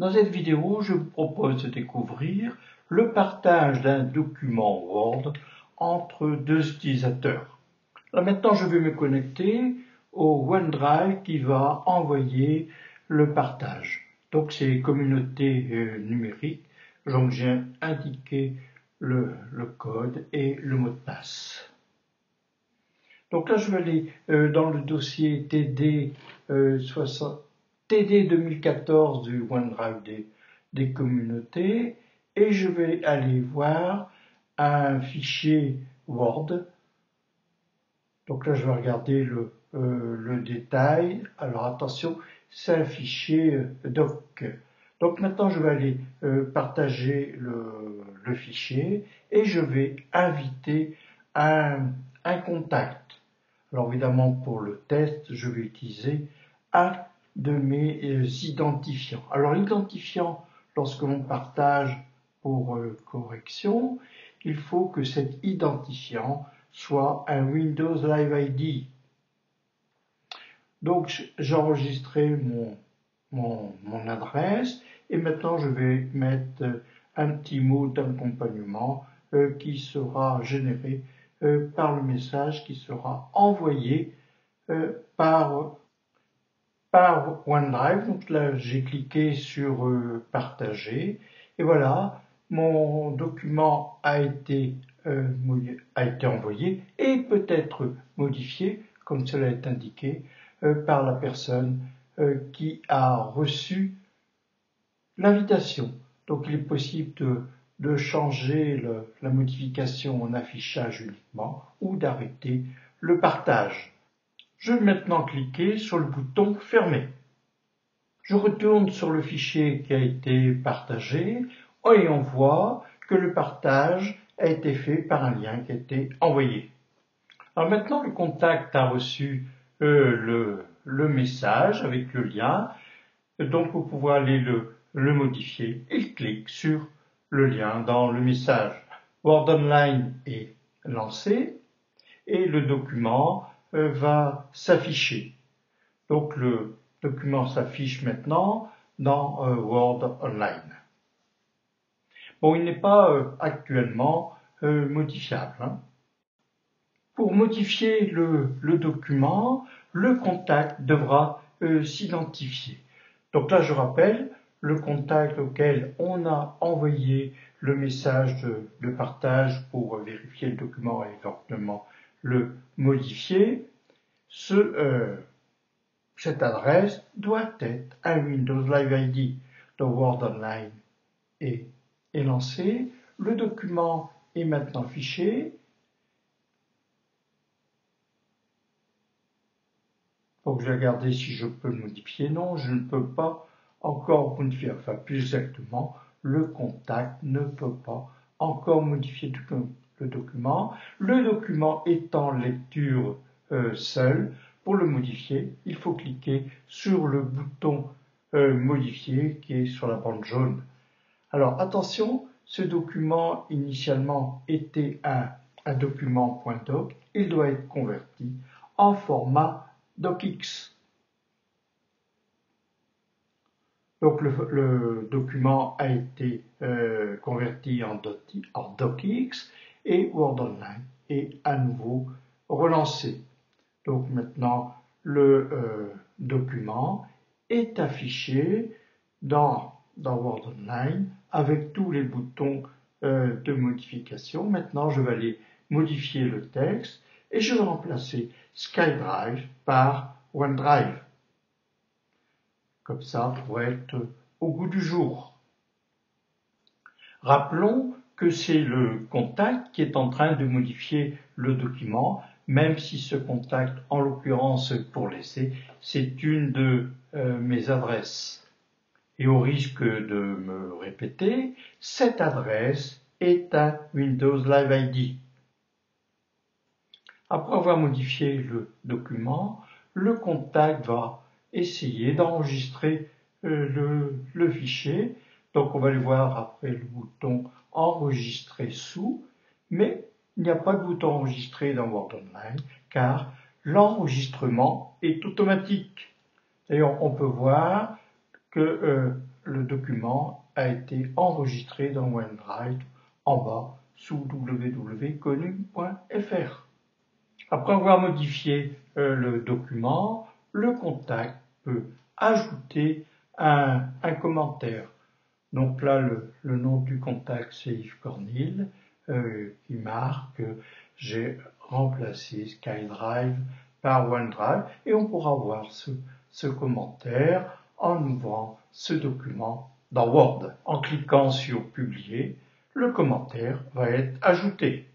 Dans cette vidéo, je vous propose de découvrir le partage d'un document Word entre deux utilisateurs. Là maintenant, je vais me connecter au OneDrive qui va envoyer le partage. Donc c'est communauté numérique, donc j'ai indiqué le code et le mot de passe. Donc là, je vais aller dans le dossier TD 2014 du OneDrive des communautés et je vais aller voir un fichier Word. Donc là, je vais regarder le détail. Alors attention, c'est un fichier doc. Donc maintenant, je vais aller partager le fichier et je vais inviter un contact. Alors évidemment, pour le test, je vais utiliser un de mes identifiants. Alors l'identifiant, lorsque l'on partage pour correction, il faut que cet identifiant soit un Windows Live ID. Donc j'ai enregistré mon adresse et maintenant je vais mettre un petit mot d'accompagnement qui sera généré par le message qui sera envoyé par OneDrive. Donc là, j'ai cliqué sur partager et voilà, mon document a été envoyé et peut être modifié, comme cela est indiqué, par la personne qui a reçu l'invitation. Donc il est possible de changer la modification en affichage uniquement ou d'arrêter le partage. Je vais maintenant cliquer sur le bouton Fermer. Je retourne sur le fichier qui a été partagé et on voit que le partage a été fait par un lien qui a été envoyé. Alors maintenant, le contact a reçu le message avec le lien. Donc vous pouvez aller le modifier. Il clique sur le lien dans le message. Word Online est lancé et le document va s'afficher. Donc le document s'affiche maintenant dans Word Online. Bon, il n'est pas actuellement modifiable. Pour modifier le document, le contact devra s'identifier. Donc là, je rappelle, le contact auquel on a envoyé le message de partage pour vérifier le document et éventuellement le modifier, cette adresse doit être un Windows Live ID. Donc Word Online est lancé, le document est maintenant affiché. Donc je vais regarder si je peux le modifier. Non, je ne peux pas encore modifier. Enfin, plus exactement, le contact ne peut pas encore modifier le document. Le document est en lecture seul. Pour le modifier, il faut cliquer sur le bouton modifier qui est sur la bande jaune. Alors attention, ce document initialement était un document .doc. Il doit être converti en format docx. Donc le document a été converti en docx et Word Online est à nouveau relancé. Donc maintenant le document est affiché dans Word Online avec tous les boutons de modification. Maintenant je vais aller modifier le texte et je vais remplacer SkyDrive par OneDrive. Comme ça, pour être au goût du jour. Rappelons que c'est le contact qui est en train de modifier le document, même si ce contact, en l'occurrence pour l'essai, c'est une de mes adresses. Et au risque de me répéter, cette adresse est un Windows Live ID. Après avoir modifié le document, le contact va essayer d'enregistrer le fichier. Donc on va aller voir après le bouton enregistrer sous, mais il n'y a pas de bouton enregistrer dans Word Online car l'enregistrement est automatique. D'ailleurs on peut voir que le document a été enregistré dans OneDrive en bas sous www.connu.fr. Après avoir modifié le document, le contact peut ajouter un commentaire. Donc là, le nom du contact, c'est Yves Cornil, qui marque que j'ai remplacé SkyDrive par OneDrive, et on pourra voir ce commentaire en ouvrant ce document dans Word. En cliquant sur Publier, le commentaire va être ajouté.